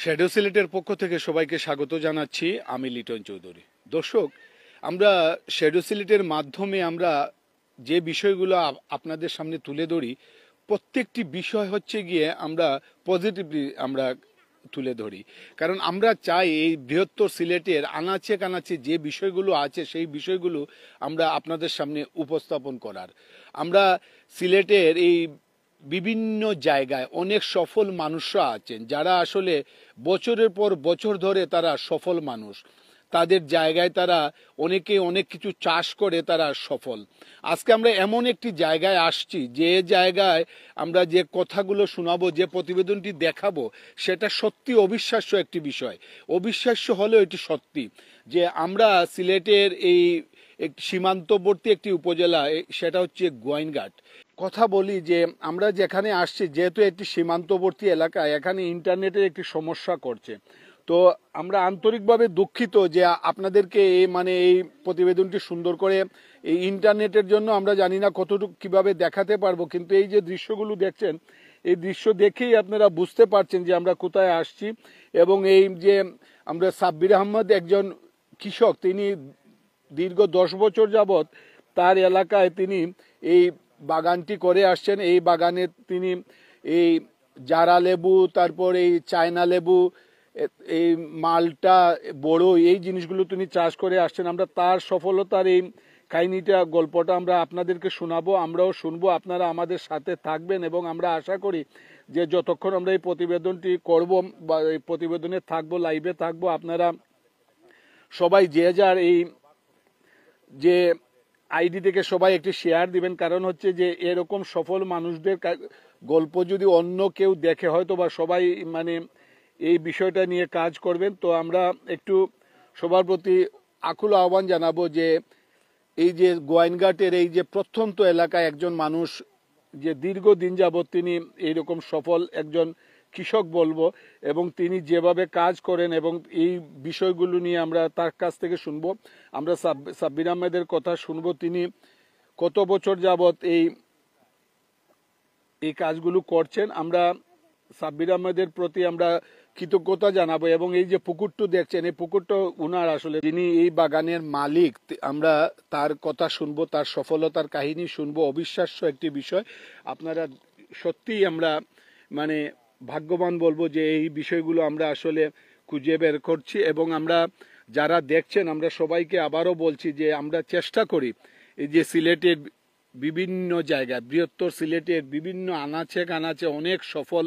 Shadow সিলেটের পক্ষ থেকে সবাইকে স্বাগত জানাচ্ছি। আমি লিটন চৌধুরী। দর্শক, আমরা শ্যাডো সিলেটের মাধ্যমে আমরা যে বিষয়গুলো আপনাদের সামনে তুলে ধরি, প্রত্যেকটি বিষয় হচ্ছে গিয়ে আমরা পজিটিভলি আমরা তুলে ধরি। কারণ আমরা চাই এই বৃহত্তর সিলেটের আনাচে কানাচে যে বিষয়গুলো আছে সেই বিষয়গুলো আমরা আপনাদের সামনে উপস্থাপন করার। আমরা সিলেটের এই বিভিন্ন জায়গায় অনেক সফল মানুষরা আছেন যারা আসলে বছরের পর বছর ধরে তারা সফল মানুষ। তাদের জায়গায় তারা অনেকে অনেক কিছু চাষ করে তারা সফল। আজকে আমরা এমন একটি জায়গায় আসছি যে জায়গায় আমরা যে কথাগুলো শোনাবো, যে প্রতিবেদনটি দেখাবো, সেটা সত্যি অবিশ্বাস্য একটি বিষয়। অবিশ্বাস্য হলেও এটি সত্যি যে আমরা সিলেটের এই সীমান্তবর্তী একটি উপজেলা, সেটা হচ্ছে গোয়াইনঘাট। কথা বলি যে আমরা যেখানে আসছি, যেহেতু একটি সীমান্তবর্তী এলাকা, এখানে ইন্টারনেটের একটি সমস্যা করছে। তো আমরা আন্তরিকভাবে দুঃখিত যে আপনাদেরকে এই প্রতিবেদনটি সুন্দর করে এই ইন্টারনেটের জন্য আমরা জানি না কতটুকু কিভাবে দেখাতে পারবো, কিন্তু এই যে দৃশ্যগুলো দেখছেন, এই দৃশ্য দেখেই আপনারা বুঝতে পারছেন যে আমরা কোথায় আসছি। এবং এই যে আমরা সাব্বির আহমদ একজন কৃষক, তিনি দীর্ঘ 10 বছর যাবৎ তার এলাকায় তিনি এই বাগানটি করে আসছেন। এই বাগানে তিনি এই জারা লেবু, তারপর এই চায়না লেবু, এই মালটা, বড়, এই জিনিসগুলো তিনি চাষ করে আসছেন। আমরা তার সফলতার এই কাহিনীটা, গল্পটা আমরা আপনাদেরকে শোনাবো, আমরাও শুনবো। আপনারা আমাদের সাথে থাকবেন এবং আমরা আশা করি যে যতক্ষণ আমরা এই প্রতিবেদনটি করব বা এই প্রতিবেদনে থাকবো, লাইভে থাকবো, আপনারা সবাই যে যার এই যে আইডি থেকে সবাই একটি শেয়ার দিবেন। কারণ হচ্ছে যে এরকম সফল মানুষদের গল্প যদি অন্য কেউ দেখে, হয়তো বা সবাই এই বিষয়টা নিয়ে কাজ করবেন। তো আমরা একটু সবার প্রতি আকুল আহ্বান জানাবো যে এই যে গোয়াইনঘাটের এই যে প্রত্যন্ত এলাকায় একজন মানুষ যে দীর্ঘদিন যাবৎ তিনি এইরকম সফল একজন কৃষক বলবো, এবং তিনি যেভাবে কাজ করেন এবং এই বিষয়গুলো নিয়ে আমরা তার কাছ থেকে শুনবো। আমরা সাব্বির আহমেদের কথা শুনবো, তিনি কত বছর যাবৎ এই কাজগুলো করছেন। আমরা সাব্বির আহমেদের প্রতি আমরা কৃতজ্ঞতা জানাবো। এবং এই যে পুকুরটা দেখছেন, এই পুকুরটা উনার, আসলে যিনি এই বাগানের মালিক, আমরা তার কথা শুনবো, তার সফলতার কাহিনী শুনবো। অবিশ্বাস্য একটি বিষয়। আপনারা সত্যিই আমরা ভাগ্যবান বলবো যে এই বিষয়গুলো আমরা আসলে খুঁজে বের করছি। এবং আমরা যারা দেখছেন, আমরা সবাইকে আবারও বলছি যে আমরা চেষ্টা করি এই যে সিলেটের বিভিন্ন জায়গায়, বৃহত্তর সিলেটের বিভিন্ন আনাচে কানাচে অনেক সফল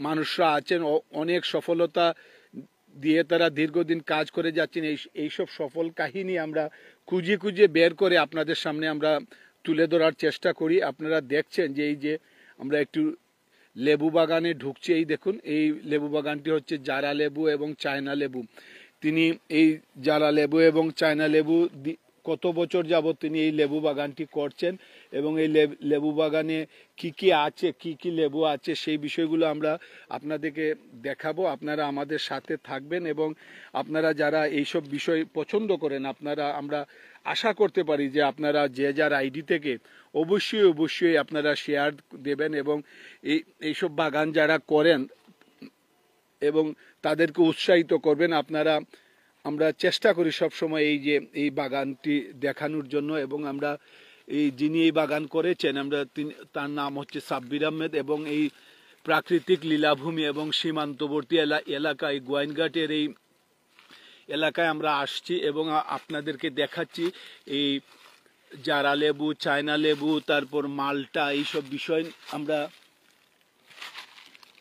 মানুষরা আছেন, অনেক সফলতা দিয়ে তারা দীর্ঘদিন কাজ করে যাচ্ছেন। এইসব সফল কাহিনী আমরা খুঁজে খুঁজে বের করে আপনাদের সামনে আমরা তুলে ধরার চেষ্টা করি। আপনারা দেখছেন যে এই যে আমরা একটু লেবু বাগানে ঢুকছি। এই দেখুন, এই লেবু বাগানটি হচ্ছে জারা লেবু এবং চায়না লেবু। তিনি এই জারা লেবু এবং চায়না লেবু কত বছর যাবত তিনি এই লেবু বাগানটি করছেন, এবং এই লেবু বাগানে কি কি আছে, কি কি লেবু আছে, সেই বিষয়গুলো আমরা আপনাদেরকে দেখাবো। আপনারা আমাদের সাথে থাকবেন এবং আপনারা যারা এইসব বিষয় পছন্দ করেন, আমরা আশা করতে পারি যে আপনারা যে যার আইডি থেকে অবশ্যই আপনারা শেয়ার দেবেন এবং এইসব বাগান যারা করেন এবং তাদেরকে উৎসাহিত করবেন। আমরা চেষ্টা করি সবসময় এই বাগানটি দেখানোর জন্য। এবং আমরা যিনি এই বাগান করেছেন, তার নাম হচ্ছে সাব্বির আহমেদ। এবং এই প্রাকৃতিক লীলাভূমি এবং সীমান্তবর্তী এলাকায়, গোয়াইনঘাটের এই এলাকায় আমরা আসছি এবং আপনাদেরকে দেখাচ্ছি এই জারা লেবু, চায়না লেবু, তারপর মালটা, এইসব বিষয় আমরা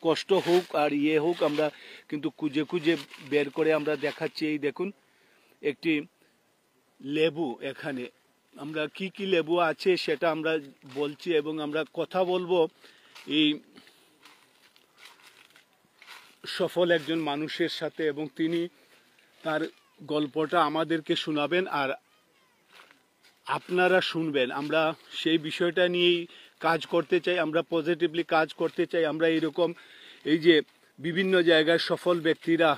কষ্ট হোক আর হোক, আমরা কিন্তু খুঁজে খুঁজে বের করে আমরা দেখাচ্ছি। এই দেখুন একটি লেবু, এখানে আমরা কি কি লেবু আছে সেটা আমরা বলছি এবং আমরা কথা বলবো এই সফল একজন মানুষের সাথে, এবং তিনি তার গল্পটা আমাদেরকে শোনাবেন আর আপনারা শুনবেন। আমরা সেই বিষয়টা নিয়েই কাজ করতে চাই, আমরা পজিটিভলি কাজ করতে চাই। আমরা এইরকম এই যে বিভিন্ন জায়গায় সফল ব্যক্তিরা,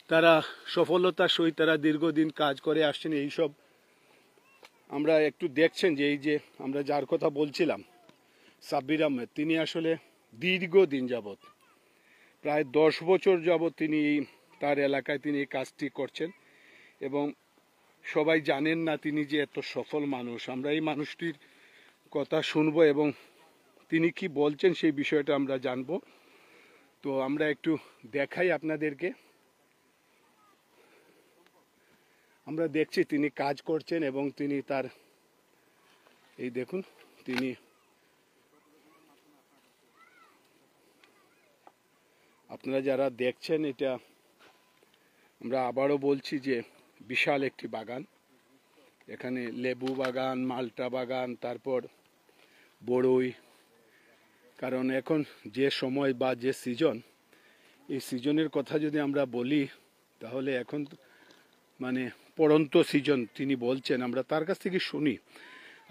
তারা সফলতার সহিত তারা দীর্ঘদিন কাজ করে আসছেন। এইসব আমরা একটু দেখছেন যে এই যে আমরা যার কথা বলছিলাম, সাব্বির আহমেদ, তিনি আসলে দীর্ঘদিন যাবৎ প্রায় 10 বছর যাবৎ তিনি তার এলাকায় তিনি এই কাজটি করছেন এবং সবাই জানেন না তিনি যে এত সফল মানুষ। আমরা এই মানুষটির কথা শুনবো এবং তিনি কি বলছেন সেই বিষয়টা আমরা জানবো। তো আমরা একটু দেখাই আপনাদেরকে। আমরা দেখছি তিনি কাজ করছেন এবং তিনি তার এই দেখুন তিনি আপনারা যারা দেখছেন এটা আমরা আবারও বলছি যে বিশাল একটি বাগান। এখানে লেবু বাগান, মালটা বাগান, তারপর বড়ই। কারণ এখন যে সময় বা যে সিজন, এই সিজনের কথা যদি আমরা বলি তাহলে এখন মানে পড়ন্ত সিজন তিনি বলছেন। আমরা তার কাছ থেকে শুনি।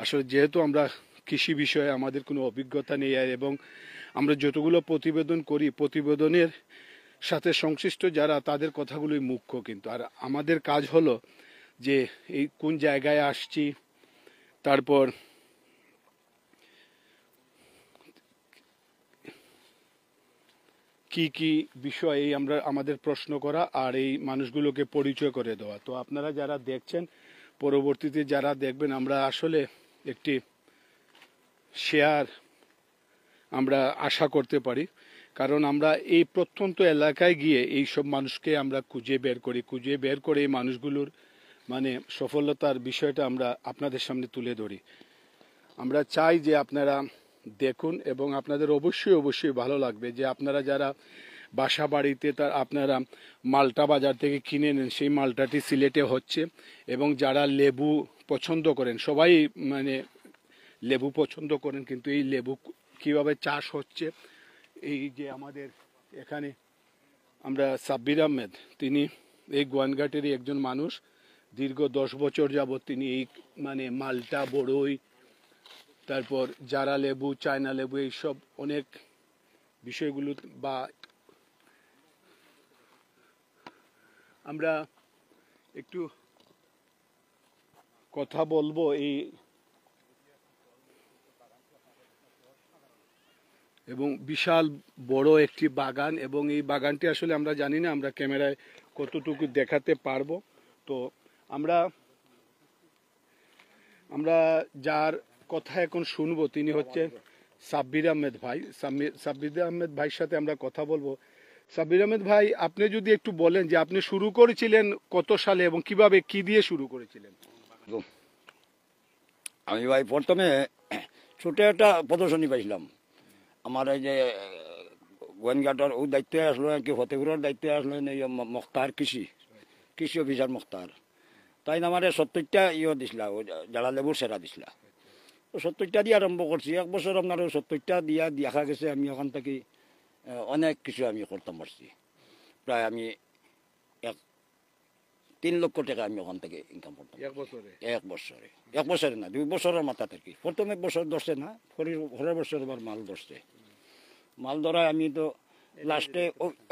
আসলে যেহেতু আমরা কৃষি বিষয়ে আমাদের কোনো অভিজ্ঞতা নেই এবং আমরা যতগুলো প্রতিবেদন করি প্রতিবেদনের সাথে সংশ্লিষ্ট যারা তাদের কথাগুলোই মুখ্য, কিন্তু আর আমাদের কাজ হলো যে এই কোন জায়গায় আসছি, তারপর কি কি বিষয় এই আমরা আমাদের প্রশ্ন করা আর এই মানুষগুলোকে পরিচয় করে দেওয়া। তো আপনারা যারা দেখছেন, পরবর্তীতে যারা দেখবেন, আমরা আসলে একটি শেয়ার আমরা আশা করতে পারি। কারণ আমরা এই প্রত্যন্ত এলাকায় গিয়ে এই সব মানুষকে আমরা খুঁজে বের করে এই মানুষগুলোর মানে সফলতার বিষয়টা আমরা আপনাদের সামনে তুলে ধরি। আমরা চাই যে আপনারা দেখুন এবং আপনাদের অবশ্যই ভালো লাগবে যে আপনারা যারা বাসা বাড়িতে তার আপনারা মালটা বাজার থেকে কিনে নেন, সেই মালটাটি সিলেটে হচ্ছে এবং যারা লেবু পছন্দ করেন, সবাই মানে লেবু পছন্দ করেন, কিন্তু এই লেবু কিভাবে চাষ হচ্ছে, এই যে আমাদের এখানে আমরা সাব্বির আহমেদ, তিনি এই গোয়ানঘাটেরই একজন মানুষ। দীর্ঘ 10 বছর যাবৎ তিনি এই মানে মালটা, বড়ই, তারপর জারা লেবু, চায়না লেবু, এইসব অনেক বিষয়গুলো বা আমরা একটু কথা বলবো এই এবং বিশাল বড় একটি বাগান এবং এই বাগানটি আসলে আমরা জানি না আমরা ক্যামেরায় কতটুকু দেখাতে পারবো। তো আমরা যার কথা এখন শুনবো তিনি হচ্ছে সাব্বির আহমেদ ভাই। সাব্বির আহমেদ ভাইয়ের সাথে আমরা কথা বলবো। সাব্বির আহমেদ ভাই, আপনি যদি একটু বলেন যে আপনি শুরু করেছিলেন কত সালে এবং কিভাবে কি দিয়ে শুরু করেছিলেন? আমি ভাই প্রথমে ছোট একটা প্রদর্শনী পাইছিলাম। আমার এই যে গোয়েনঘাটার ও দায়িত্বে আসলো আর কি, ফতেপুরের দায়িত্বে আসলো মখতার কৃষি অফিসার মখতার। তাই আমার 70টা দিছিলা, ও জালা লেবুর সেরা দিছিলা। তো 70টা দিয়ে আরম্ভ করছি। 1 বছর আপনার 70টা দিয়া দেখা গেছে আমি ওখান থেকে অনেক কিছু আমি করতাম পারছি। প্রায় আমি 3 লক্ষ টাকা আমি ওখান থেকে ইনকাম করতাম 1 বছরে না 2 বছরের মাথা থেকে। প্রথম 1 বছর ধরছে না, পরের বছর আবার মাল ধরছে। মাল ধরায় আমি তো লাস্টে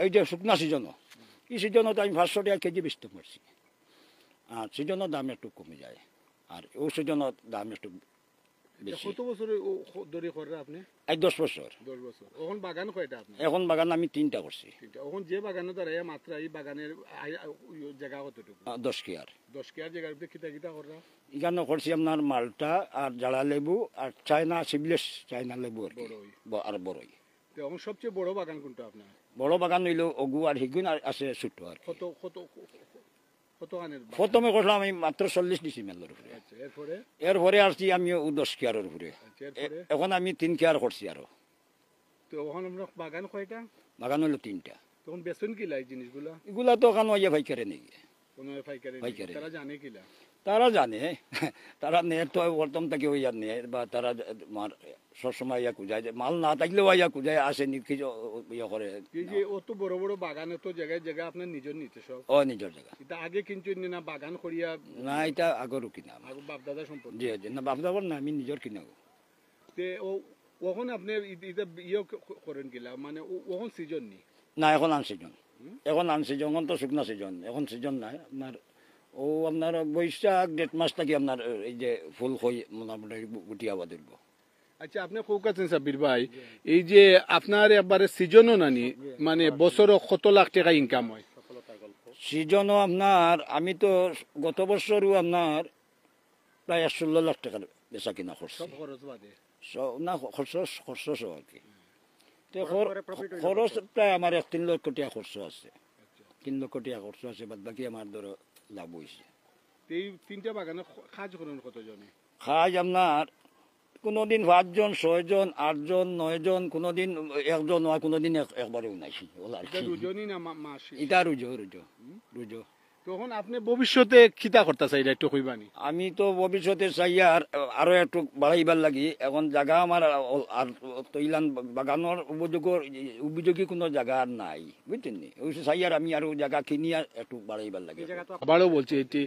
এই যে শুকনা সিজনও, এই সিজনও তো আমি 500 টাকা কেজি বেচতে পারছি। আর সিজনের দাম একটু কমে যায়, আর ওই সিজনের দাম একটু বেশি। কত বছর ধরে করেন আপনি? 10 বছর। 10 বছর। এখন বাগান কয়টা আপনি? এখন বাগান আমি 3টা করছি। এখন যে বাগানে দাঁড়ায় মাত্রা এই বাগানের জায়গা কতটুকু? 10 কেয়ার। 10 কেয়ার জায়গার ভিতরে কিতা করা? এখানে করছি আপনার মালটা আর জালা লেবু আর চায়না সিবলেস চায়না লেবু আর কি, আর বড়ই। এখন সবচেয়ে বড় বাগান কোনটা আপনার? বড় বাগান হইল অগু আর হিগুন আর আছে ছোট আর কি। কত গানের? প্রথমে করলাম আমি মাত্র 40 ডিসিমেলের উপরে। আচ্ছা, এরপরে? এরপরে আসছি আমি 10 কেয়ারের উপরে। আচ্ছা, এরপরে? এখন আমি 3 কেয়ার করছি আরো। তো এখন আমরা বাগান কয়টা? বাগান হইল 3টা। তখন বেচুন কিলা এই জিনিসগুলা? এগুলা তো ওখানে ওই ভাইকারে নেই। কোনো পাইকারি? তারা জানে কিলা? তারা জানে, তারা নেয় তো প্রথম থেকে ওই আর নেয়, বা তারা সবসময় ইয়া কুজায়, মাল না থাকলেও ইয়া কুজায় আসে কিছু ইয়ে করে। এই যে অত বড় বড় বাগান, এত জায়গায় আপনার নিজের নিতে সব? ও নিজের জায়গা। এটা আগে কিনছো না বাগান করিয়া? না, এটা আগরও কিনা, বাপ দাদা সম্পত্তি। জি জি, না বাপ দাদার না, আমি নিজের কিনা। তে ওখন আপনি এটা ইয়ে করেন কিলা, মানে ওখন সিজন নি? না, এখন আনসিজন। এখন আনসিজন তো শুকনা সিজন, এখন সিজন নাই আপনার। ও আপনার বৈশাখ 1.5 মাস থেকে আপনার এই যে ফুল হয়ে মোটামুটি গুটিয়া বাঁধব। আচ্ছা আপনি কৌকাছেন সাব্বির ভাই এই যে আপনার একবারে সিজনও নানি মানে বছরও কত লাখ টাকা ইনকাম হয়? সিজনও আপনার আমি তো গত বছরও আপনার প্রায় 16 লাখ টাকার বেচা কিনা করছি। না খরচ সহ আর কি। তো খরচ প্রায় আমার 3 লক্ষ টাকা খরচ আছে, 3 লক্ষ টাকা খরচ আছে, বাদ বাকি আমার ধরো লাভ হয়েছে। এই তিনটা বাগানে কাজ করেন কতজনে? কাজ আপনার কোনোদিন 5 জন 6 জন 8 জন 9 জন, কোনোদিন একজন হয়, কোনোদিন একবারেও নাই। দুজনই না মাসে? এটা রুজো রুজো রুজো। তখন আপনি ভবিষ্যতে খিতা করতেছে এটা একটু কইবানি? আমি তো ভবিষ্যতে চাই আর আরো একটু বাড়াইবার লাগি। এখন জায়গা আমার আর তৈলান বাগানোর উপযোগী কোনো জায়গা আর নাই, বুঝছেন নি? ওই চাই আর আমি আরো জায়গা কিনি আর একটু বাড়াইবার লাগে। আবারও বলছি এটি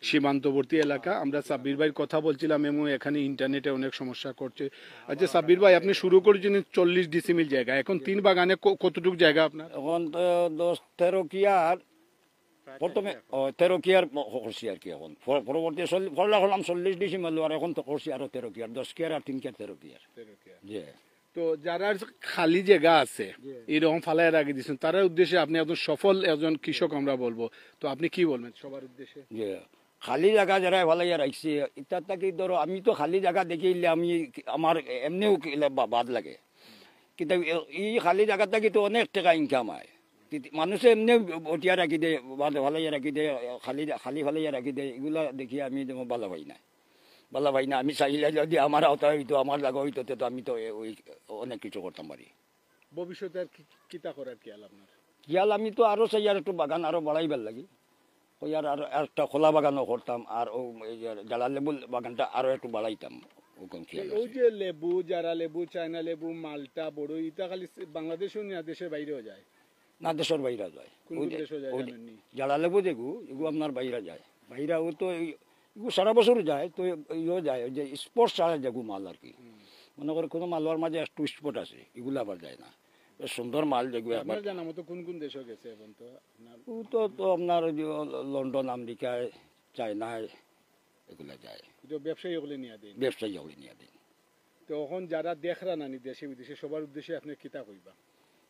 সীমান্তবর্তী এলাকা। আমরা সাব্বির ভাইয়ের কথা বলছিলাম এবং এখানে ইন্টারনেটে অনেক সমস্যা করছে। আচ্ছা সাব্বির ভাই আপনি শুরু করেছেন 40 ডিসিমিল জায়গা, এখন 3 বাগানে কতটুকু জায়গা আপনার? এখন তো 10-13 কিয়ার, প্রথমে 13 কিয়ার করছি আর কি। এখন পরবর্তী ফলা হলাম 40 ডিসিমিল, আর এখন তো করছি আরো 13 কিয়ার, 10 কিয়ার আর 3 কিয়ার 13 কিয়ার। জি। তো যারা খালি জায়গা আছে এরকম ফালায় রাখি দিচ্ছেন তার উদ্দেশ্যে আপনি একজন সফল একজন কৃষক আমরা বলবো, তো আপনি কি বলবেন সবার উদ্দেশ্যে? যে খালি জায়গা যারা ভালাইয়া রাখছে ইত্যার থাকি ধরো আমি তো খালি জায়গা দেখিলে আমি আমার এমনিও বাদ লাগে, কিন্তু এই খালি জায়গা থাকি তো অনেক টাকা ইনকাম হয়। মানুষে এমনি বটিয়া রাখি দেয়, ভালাইয়া রাখি দেয়, খালি ভালাইয়া রাখি দেয়, এগুলা দেখি আমি ভালো পাই না, ভালো পাই না। আমি চাইলে যদি আমার আওতা হইতো, আমার জায়গা হইতো, তো আমি তো ওই অনেক কিছু করতাম পারি। ভবিষ্যতে আর কিতা করার কি আল আপনার? কিয়াল আমি তো আরো চাই আর একটু বাগান আরো বাড়াইবার লাগি, ওই আর একটা খোলা বাগানও করতাম, আর ও জালা লেবু বাগানটা আরো একটু বাড়াইতাম। ওই যে লেবু, জারা লেবু, চায়না লেবু, মালটা, বড় ইটা খালি বাংলাদেশেও না দেশের বাইরেও যায়? না, দেশের বাইরে যায়। জালা লেবু যেগু এগু আপনার বাইরে যায়, বাইরে ও তো এগু সারা বছর যায়, তো ইও যায় ওই যে স্পোর্টস ছাড়া যেগু মাল আর কি। মনে করে কোনো মালওয়ার মাঝে একটু স্পট আছে, এগুলো আবার যায় না। সুন্দর মাল যেগুলো আপনার জানা মতো কোন কোন দেশে গেছে এখন? তো তো আপনার লন্ডন, আমেরিকায়, চায়নায় এগুলো যায়। ব্যবসায়ী ওগুলো নিয়ে দিন? ব্যবসায়ী ওগুলো নিয়ে দিন। তো এখন যারা দেখরা নানি দেশে বিদেশে সবার উদ্দেশ্যে আপনি কিতা কইবা?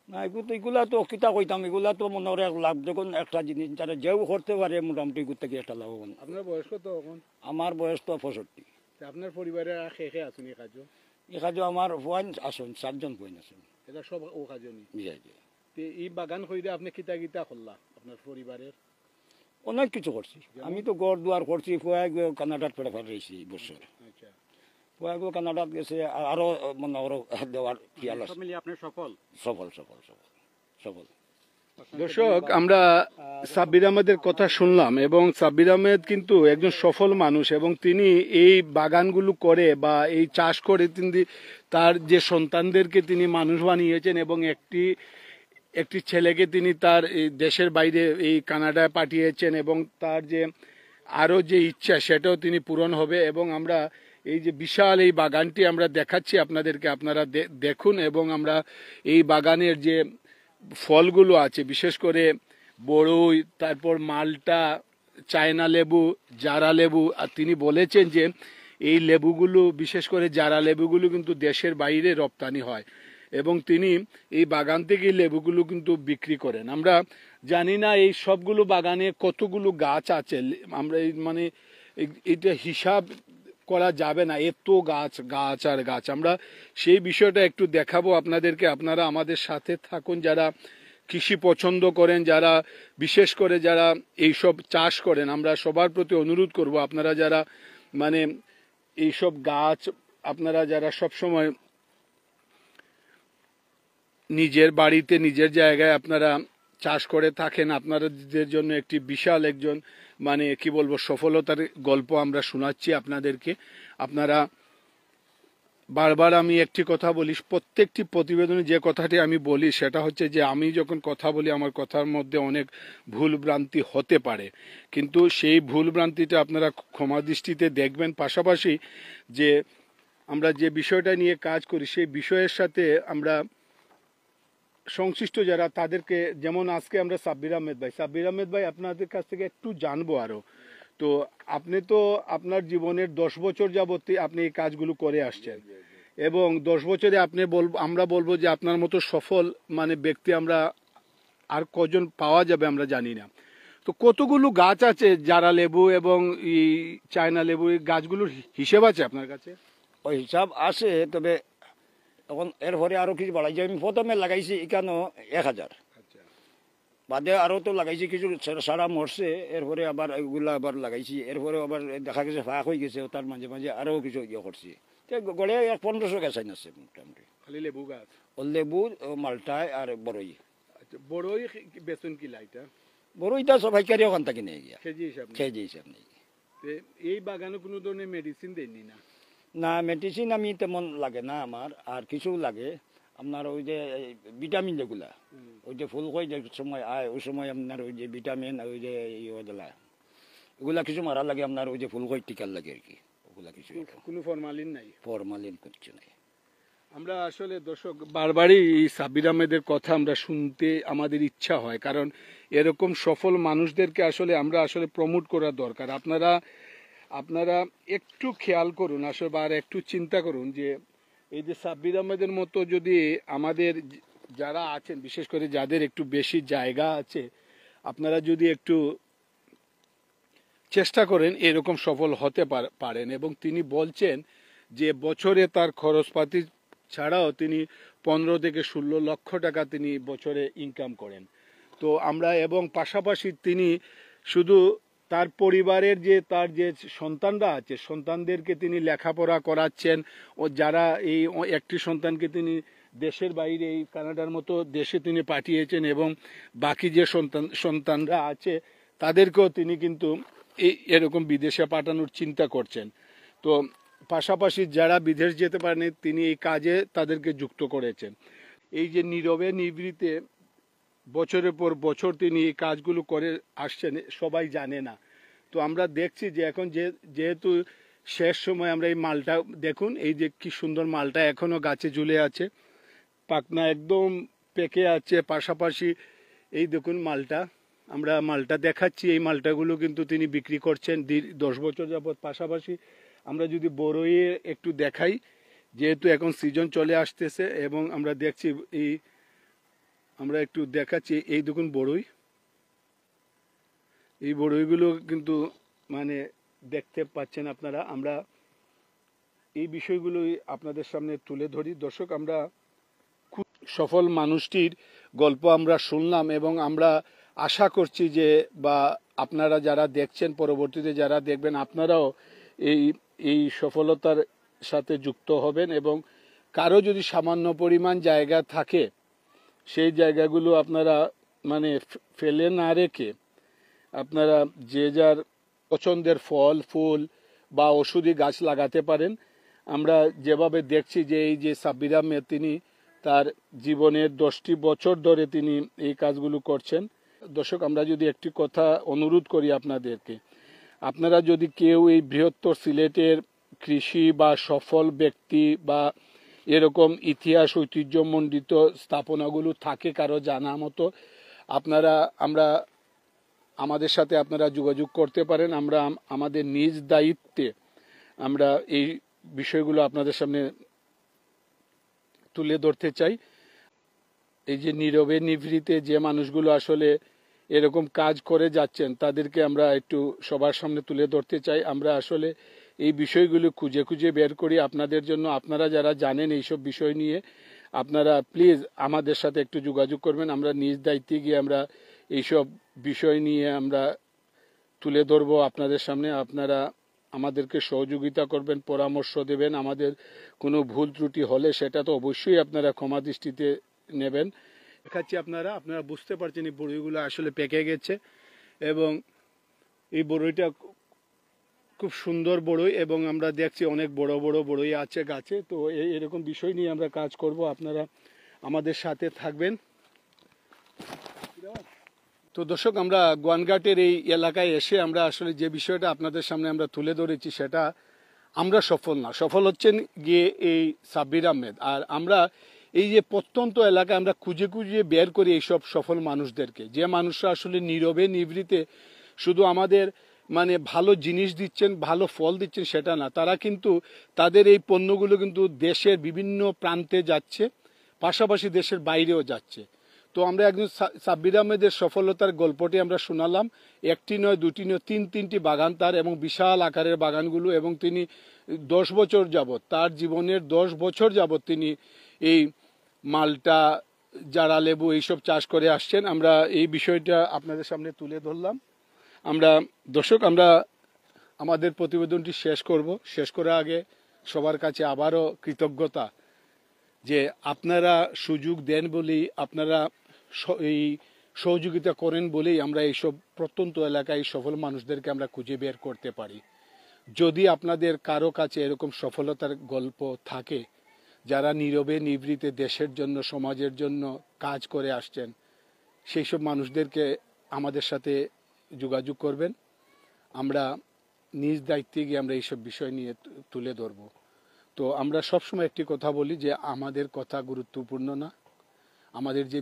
না এগুলা তো কিতা কইতাম, এগুলা তো মনে হয় লাভ, যখন একটা জিনিস যারা যেও করতে পারে মোটামুটি এগুলো থেকে একটা লাভবান। আপনার বয়স কত এখন? আমার বয়স তো 65। আপনার পরিবারে খেয়ে আছেন এই কাজ? এই কাজ আমার ওয়াইন আসুন 7 জন বইন আছেন। এটা সব ও কাজ নি? এই বাগান কইরে আপনি কিতা কিতা করলা আপনার পরিবারের? অনেক কিছু করছি আমি তো, ঘর দুয়ার করছি, কানাডার পেড়ে ফেলেছি এই বছর। আচ্ছা, কানাডাত গেছে, আরো মানে আরো দেওয়ার খেয়াল আছে। আপনি সফল? সফল সফল সফল সফল। দর্শক আমরা সাব্বির আহমেদের কথা শুনলাম এবং সাব্বির আহমেদ কিন্তু একজন সফল মানুষ এবং তিনি এই বাগানগুলো করে বা এই চাষ করে তিনি তার যে সন্তানদেরকে তিনি মানুষ বানিয়েছেন এবং একটি ছেলেকে তিনি তার দেশের বাইরে এই কানাডায় পাঠিয়েছেন এবং তার যে আরও যে ইচ্ছা সেটাও তিনি পূরণ হবে। এবং আমরা এই যে বিশাল এই বাগানটি আমরা দেখাচ্ছি আপনাদেরকে, আপনারা দেখুন। এবং আমরা এই বাগানের যে ফলগুলো আছে বিশেষ করে বড়ই, তারপর মালটা, চায়না লেবু, জারা লেবু, আর তিনি বলেছেন যে এই লেবুগুলো বিশেষ করে জারা লেবুগুলো কিন্তু দেশের বাইরে রপ্তানি হয় এবং তিনি এই বাগান থেকে লেবুগুলো কিন্তু বিক্রি করেন। আমরা জানি না এই সবগুলো বাগানে কতগুলো গাছ আছে, আমরা মানে এটা হিসাব করা যাবে না, এত গাছ গাছ আর গাছ। আমরা সেই বিষয়টা একটু দেখাবো আপনাদেরকে, আপনারা আমাদের সাথে থাকুন। যারা কৃষি পছন্দ করেন, যারা বিশেষ করে যারা এইসব চাষ করেন, আমরা সবার প্রতি অনুরোধ করব আপনারা যারা মানে এইসব গাছ আপনারা যারা সব সময় নিজের বাড়িতে নিজের জায়গায় আপনারা চাষ করে থাকেন, আপনাদের জন্য একটি বিশাল একজন মানে কি বলবো সফলতার গল্প আমরা শোনাচ্ছি আপনাদেরকে। আপনারা বারবার আমি একটি কথা বলি, প্রত্যেকটি প্রতিবেদনে যে কথাটি আমি বলি সেটা হচ্ছে যে আমি যখন কথা বলি আমার কথার মধ্যে অনেক ভুল ভ্রান্তি হতে পারে, কিন্তু সেই ভুল ভ্রান্তিটা আপনারা ক্ষমা দৃষ্টিতে দেখবেন। পাশাপাশি যে আমরা যে বিষয়টা নিয়ে কাজ করি সেই বিষয়ের সাথে আমরা সংশ্লিষ্ট যারা তাদেরকে, যেমন আজকে আমরা সাব্বির আহমেদ ভাই আপনাদের কাছ থেকে একটু জানবো আরো। তো আপনি তো আপনার জীবনের 10 বছর যাবত আপনি এই কাজগুলো করে আসছেন এবং 10 বছরে আমরা বলবো যে আপনার মতো সফল মানে ব্যক্তি আমরা আর কজন পাওয়া যাবে আমরা জানি না। তো কতগুলো গাছ আছে যারা লেবু এবং এই চায়না লেবু, এই গাছগুলোর হিসেব আছে আপনার কাছে? ওই হিসাব আছে, তবে এখন এরপরে আরো কিছু বাড়াইছে। আমি প্রথমে লাগাইছি এখানে 1000, বাদে আরো তো লাগাইছি কিছু সারা মরছে, এরপরে আবার এগুলা আবার লাগাইছি, এরপরে আবার দেখা গেছে ফাঁক হয়ে গেছে, তার মাঝে মাঝে আরো কিছু ইয়ে করছি। গড়ে 1500 গাছ আছে মোটামুটি। খালি লেবু গাছ? ও লেবু, ও মালটায় আর বড়ই। আচ্ছা, বড়ই বেতন কি লাইটা? বড়ইটা সব পাইকারি ওখান থেকে নিয়ে গিয়া কেজি হিসাব নেই? কেজি হিসাব নেই। এই বাগানে কোনো ধরনের মেডিসিন দেননি না? না, মেডিসিন আমি তেমন লাগে না আমার, আর কিছু লাগে আপনার ওই যে ভিটামিন যেগুলা, ওই যে ফুলকই যে সময় আয় ওই সময় আপনার ওই যে ভিটামিন ওই যে ইয়েগুলা ওগুলা কিছু মারা লাগে, আপনার ওই যে ফুলকই টিকার লাগে আর কি, ওগুলা কিছু। কোনো ফরমালিন নাই? ফরমালিন কিছু নাই। আমরা আসলে দর্শক বারবারই এই সাব্বির আহমেদের কথা আমরা শুনতে আমাদের ইচ্ছা হয়, কারণ এরকম সফল মানুষদেরকে আসলে আমরা আসলে প্রমোট করা দরকার। আপনারা একটু খেয়াল করুন আসলে, বা একটু চিন্তা করুন যে এই যে সাব্বির আহমেদের মতো যদি আমাদের যারা আছেন, বিশেষ করে যাদের একটু বেশি জায়গা আছে, আপনারা যদি একটু চেষ্টা করেন এরকম সফল হতে পারেন। এবং তিনি বলছেন যে বছরে তার খরচপাতি ছাড়াও তিনি 15 থেকে 16 লক্ষ টাকা তিনি বছরে ইনকাম করেন। তো আমরা এবং পাশাপাশি তিনি শুধু তার পরিবারের তার যে সন্তানরা আছে, সন্তানদেরকে তিনি লেখাপড়া করাচ্ছেন, ও যারা এই একটি সন্তানকে তিনি দেশের বাইরে এই কানাডার মতো দেশে তিনি পাঠিয়েছেন, এবং বাকি যে সন্তানরা আছে তাদেরকেও তিনি কিন্তু এরকম বিদেশে পাঠানোর চিন্তা করছেন। তো পাশাপাশি যারা বিদেশ যেতে পারেনি তিনি এই কাজে তাদেরকে যুক্ত করেছেন। এই যে নীরবে নিভৃতে বছরের পর বছর তিনি এই কাজগুলো করে আসছেন, সবাই জানে না। তো আমরা দেখছি যে এখন যেহেতু শেষ সময়, আমরা এই মালটা দেখুন, এই যে কি সুন্দর মালটা এখনো গাছে ঝুলে আছে, পাকনা একদম পেকে আছে। পাশাপাশি এই দেখুন মালটা, আমরা মালটা দেখাচ্ছি, এই মালটাগুলো কিন্তু তিনি বিক্রি করছেন 10 বছর যাবৎ। পাশাপাশি আমরা যদি বড়ইয়ের একটু দেখাই, যেহেতু এখন সিজন চলে আসতেছে, এবং আমরা দেখছি আমরা একটু দেখাচ্ছি, এই দেখুন বড়ই, এই বড়ইগুলো কিন্তু মানে দেখতে পাচ্ছেন আপনারা। আমরা এই বিষয়গুলোই আপনাদের সামনে তুলে ধরি। দর্শক, আমরা খুব সফল মানুষটির গল্প আমরা শুনলাম, এবং আমরা আশা করছি যে বা আপনারা যারা দেখছেন, পরবর্তীতে যারা দেখবেন, আপনারাও এই সফলতার সাথে যুক্ত হবেন। এবং কারো যদি সামান্য পরিমাণ জায়গা থাকে, সেই জায়গাগুলো আপনারা মানে ফেলে না রেখে আপনারা যে যার পছন্দের ফল ফুল বা ওষুধি গাছ লাগাতে পারেন। আমরা যেভাবে দেখছি যে এই যে সাব্বির আহমেদ, তিনি তার জীবনের 10টি বছর ধরে তিনি এই কাজগুলো করছেন। দর্শক, আমরা যদি একটি কথা অনুরোধ করি আপনাদেরকে, আপনারা যদি কেউ এই বৃহত্তর সিলেটের কৃষি বা সফল ব্যক্তি বা এরকম ইতিহাস ঐতিহ্যমণ্ডিত স্থাপনাগুলো থাকে কারো জানা মতো, আমাদের সাথে আপনারা যোগাযোগ করতে পারেন। আমরা আমাদের নিজ দায়িত্বে আমরা এই বিষয়গুলো আপনাদের সামনে তুলে ধরতে চাই। এই যে নীরবে নিভৃতে যে মানুষগুলো আসলে এরকম কাজ করে যাচ্ছেন, তাদেরকে আমরা একটু সবার সামনে তুলে ধরতে চাই। আমরা আসলে এই বিষয়গুলো খুঁজে খুঁজে বের করি আপনাদের জন্য। আপনারা যারা জানেন এইসব বিষয় নিয়ে, আপনারা প্লিজ আমাদের সাথে একটু যোগাযোগ করবেন। আমরা নিজ দায়িত্বে গিয়ে আমরা এইসব বিষয় নিয়ে আমরা তুলে ধরবো আপনাদের সামনে। আপনারা আমাদেরকে সহযোগিতা করবেন, পরামর্শ দেবেন। আমাদের কোনো ভুল ত্রুটি হলে সেটা তো অবশ্যই আপনারা ক্ষমা দৃষ্টিতে নেবেন। দেখাচ্ছি, আপনারা বুঝতে পারছেন এই বড়ইগুলো আসলে পেকে গেছে, এবং এই বড়ইটা খুব সুন্দর বড়ই, এবং আমরা দেখছি অনেক বড় বড় বড়ই আছে গাছে। তো এরকম বিষয় নিয়ে আমরা কাজ করব, আপনারা আমাদের সাথে থাকবেন। তো দর্শক, আমরা গোয়ানঘাটের এই এলাকায় এসে আমরা আসলে যে বিষয়টা আপনাদের সামনে আমরা তুলে ধরেছি, সেটা আমরা সফল না, সফল হচ্ছেন গিয়ে এই সাব্বির আহমেদ। আর আমরা এই যে প্রত্যন্ত এলাকায় আমরা খুঁজে খুঁজে বের করি এইসব সফল মানুষদেরকে, যে মানুষরা আসলে নীরবে নিভৃতে শুধু আমাদের মানে ভালো জিনিস দিচ্ছেন, ভালো ফল দিচ্ছেন সেটা না, তারা কিন্তু তাদের এই পণ্যগুলো কিন্তু দেশের বিভিন্ন প্রান্তে যাচ্ছে, পাশাপাশি দেশের বাইরেও যাচ্ছে। তো আমরা একজন সাব্বির আহমেদের সফলতার গল্পটি আমরা শোনালাম। একটি নয়, দুটি নয়, তিনটি বাগান তার, এবং বিশাল আকারের বাগানগুলো, এবং তিনি 10 বছর যাবৎ, তার জীবনের 10 বছর যাবৎ তিনি এই মালটা, জারা লেবু এইসব চাষ করে আসছেন। আমরা এই বিষয়টা আপনাদের সামনে তুলে ধরলাম। দর্শক, আমরা আমাদের প্রতিবেদনটি শেষ করার আগে সবার কাছে আবারও কৃতজ্ঞতা যে আপনারা সুযোগ দেন বলেই, আপনারা এই সহযোগিতা করেন বলেই আমরা এইসব প্রত্যন্ত এলাকায় সফল মানুষদেরকে আমরা খুঁজে বের করতে পারি। যদি আপনাদের কারো কাছে এরকম সফলতার গল্প থাকে, যারা নীরবে নিভৃতে দেশের জন্য, সমাজের জন্য কাজ করে আসছেন, সেই সব মানুষদেরকে আমাদের সাথে যোগাযোগ করবেন। আমরা নিজ দায়িত্বে গিয়ে আমরা এইসব বিষয় নিয়ে তুলে ধরব। তো আমরা সবসময় একটি কথা বলি যে আমাদের কথা গুরুত্বপূর্ণ না, আমাদের যে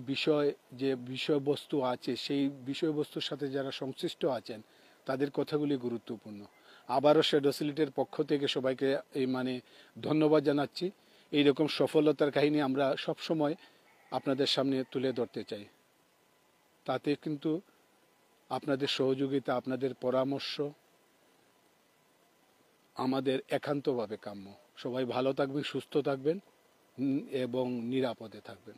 বিষয়বস্তু আছে, সেই বিষয়বস্তুর সাথে যারা সংশ্লিষ্ট আছেন তাদের কথাগুলি গুরুত্বপূর্ণ। আবারও শ্যাডো সিলেটের পক্ষ থেকে সবাইকে ধন্যবাদ জানাচ্ছি। এইরকম সফলতার কাহিনী আমরা সবসময় আপনাদের সামনে তুলে ধরতে চাই। তাতে কিন্তু আপনাদের সহযোগিতা, আপনাদের পরামর্শ আমাদের একান্তভাবে কাম্য। সবাই ভালো থাকবেন, সুস্থ থাকবেন এবং নিরাপদে থাকবেন।